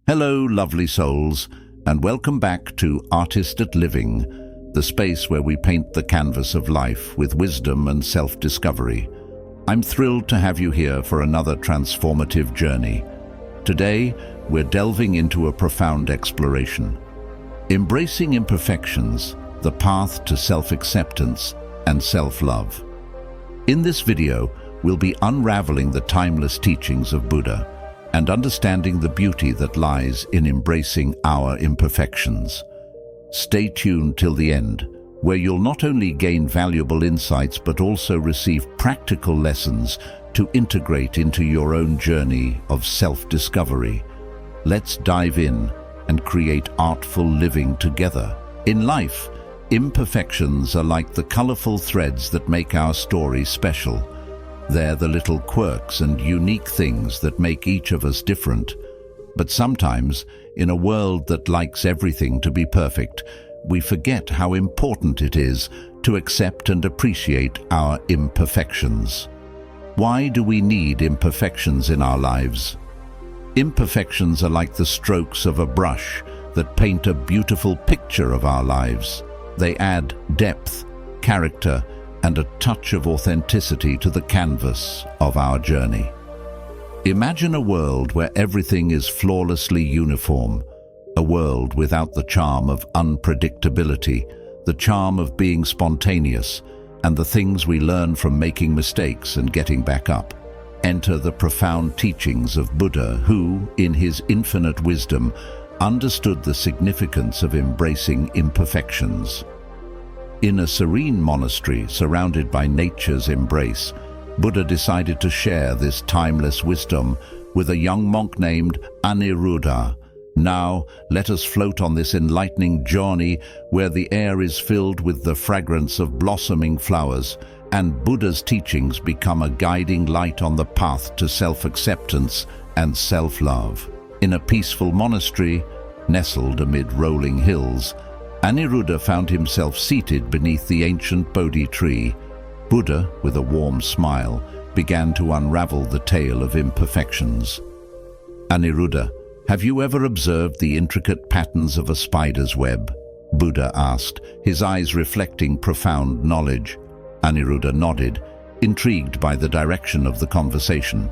Hello, lovely souls, and welcome back to Artist at Living, the space where we paint the canvas of life with wisdom and self-discovery. I'm thrilled to have you here for another transformative journey. Today, we're delving into a profound exploration. Embracing Imperfections, the path to self-acceptance and self-love. In this video, we'll be unraveling the timeless teachings of Buddha and understanding the beauty that lies in embracing our imperfections. Stay tuned till the end, where you'll not only gain valuable insights but also receive practical lessons to integrate into your own journey of self-discovery. Let's dive in and create artful living together. In life, imperfections are like the colorful threads that make our story special. They're the little quirks and unique things that make each of us different. But sometimes, in a world that likes everything to be perfect, we forget how important it is to accept and appreciate our imperfections. Why do we need imperfections in our lives? Imperfections are like the strokes of a brush that paint a beautiful picture of our lives. They add depth, character, and a touch of authenticity to the canvas of our journey. Imagine a world where everything is flawlessly uniform, a world without the charm of unpredictability, the charm of being spontaneous, and the things we learn from making mistakes and getting back up. Enter the profound teachings of Buddha, who, in his infinite wisdom, understood the significance of embracing imperfections. In a serene monastery surrounded by nature's embrace, Buddha decided to share this timeless wisdom with a young monk named Aniruddha. Now, let us float on this enlightening journey where the air is filled with the fragrance of blossoming flowers, and Buddha's teachings become a guiding light on the path to self-acceptance and self-love. In a peaceful monastery, nestled amid rolling hills, Aniruddha found himself seated beneath the ancient Bodhi tree. Buddha, with a warm smile, began to unravel the tale of imperfections. Aniruddha, have you ever observed the intricate patterns of a spider's web? Buddha asked, his eyes reflecting profound knowledge. Aniruddha nodded, intrigued by the direction of the conversation.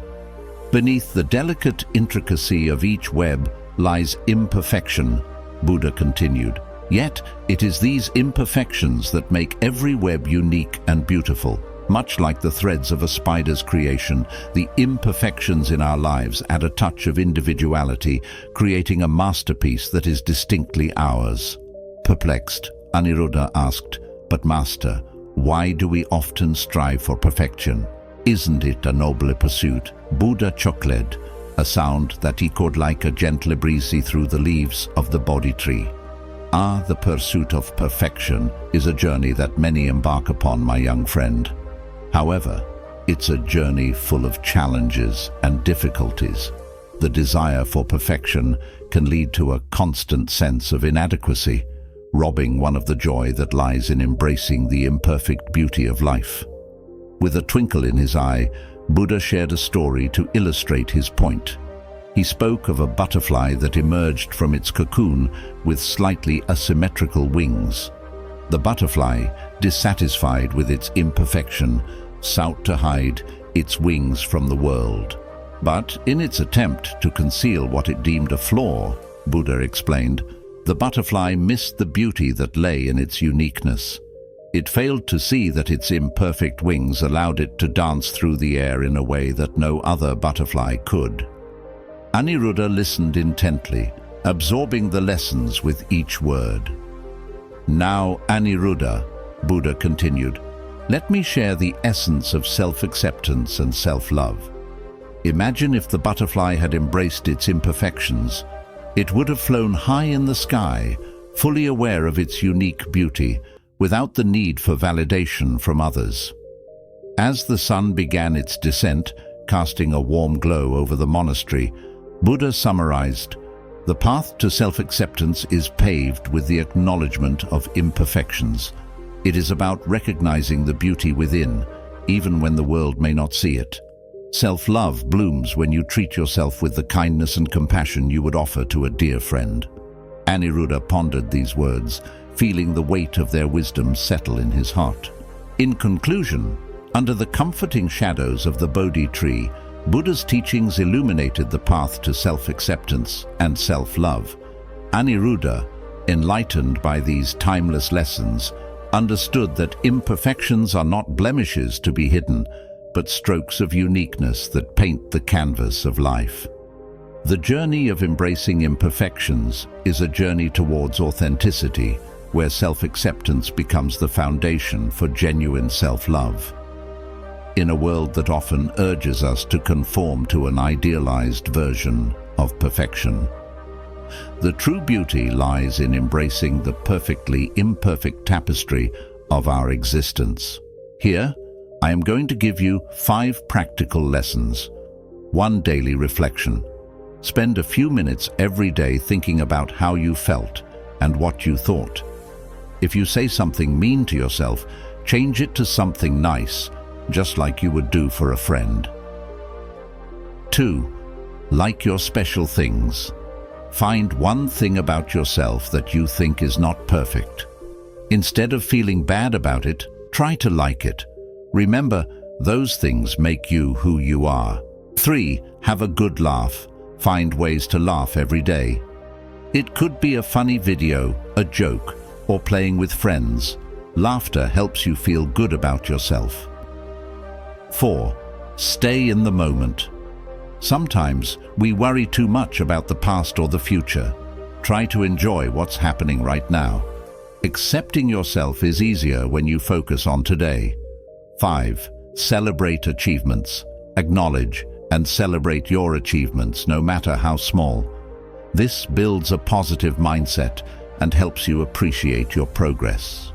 Beneath the delicate intricacy of each web lies imperfection, Buddha continued. Yet, it is these imperfections that make every web unique and beautiful. Much like the threads of a spider's creation, the imperfections in our lives add a touch of individuality, creating a masterpiece that is distinctly ours. Perplexed, Aniruddha asked, "But Master, why do we often strive for perfection? Isn't it a noble pursuit?" Buddha chuckled, a sound that echoed like a gentle breeze through the leaves of the Bodhi tree. The pursuit of perfection is a journey that many embark upon, my young friend. However, it's a journey full of challenges and difficulties. The desire for perfection can lead to a constant sense of inadequacy, robbing one of the joy that lies in embracing the imperfect beauty of life. With a twinkle in his eye, Buddha shared a story to illustrate his point. He spoke of a butterfly that emerged from its cocoon with slightly asymmetrical wings. The butterfly, dissatisfied with its imperfection, sought to hide its wings from the world. But in its attempt to conceal what it deemed a flaw, Buddha explained, the butterfly missed the beauty that lay in its uniqueness. It failed to see that its imperfect wings allowed it to dance through the air in a way that no other butterfly could. Aniruddha listened intently, absorbing the lessons with each word. "Now, Aniruddha," Buddha continued, "let me share the essence of self-acceptance and self-love. Imagine if the butterfly had embraced its imperfections. It would have flown high in the sky, fully aware of its unique beauty, without the need for validation from others. As the sun began its descent, casting a warm glow over the monastery, Buddha summarized, "The path to self-acceptance is paved with the acknowledgement of imperfections. It is about recognizing the beauty within, even when the world may not see it. Self-love blooms when you treat yourself with the kindness and compassion you would offer to a dear friend. Aniruddha pondered these words, feeling the weight of their wisdom settle in his heart. In conclusion, under the comforting shadows of the Bodhi tree, Buddha's teachings illuminated the path to self-acceptance and self-love. Aniruddha, enlightened by these timeless lessons, understood that imperfections are not blemishes to be hidden, but strokes of uniqueness that paint the canvas of life. The journey of embracing imperfections is a journey towards authenticity, where self-acceptance becomes the foundation for genuine self-love. In a world that often urges us to conform to an idealized version of perfection, the true beauty lies in embracing the perfectly imperfect tapestry of our existence. Here, I am going to give you 5 practical lessons. 1 daily reflection. Spend a few minutes every day thinking about how you felt and what you thought. If you say something mean to yourself, change it to something nice, just like you would do for a friend. 2. Like your special things. Find one thing about yourself that you think is not perfect. Instead of feeling bad about it, try to like it. Remember, those things make you who you are. 3. Have a good laugh. Find ways to laugh every day. It could be a funny video, a joke, or playing with friends. Laughter helps you feel good about yourself. 4. Stay in the moment. Sometimes we worry too much about the past or the future. Try to enjoy what's happening right now. Accepting yourself is easier when you focus on today. 5. Celebrate achievements. Acknowledge and celebrate your achievements, no matter how small. This builds a positive mindset and helps you appreciate your progress.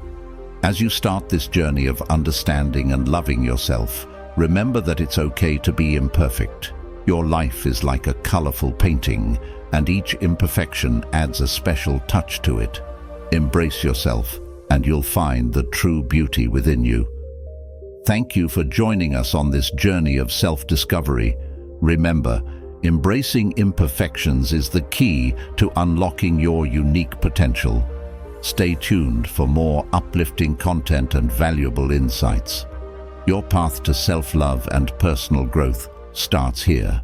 As you start this journey of understanding and loving yourself, remember that it's okay to be imperfect. Your life is like a colorful painting, and each imperfection adds a special touch to it. Embrace yourself, and you'll find the true beauty within you. Thank you for joining us on this journey of self-discovery. Remember, embracing imperfections is the key to unlocking your unique potential. Stay tuned for more uplifting content and valuable insights. Your path to self-love and personal growth starts here.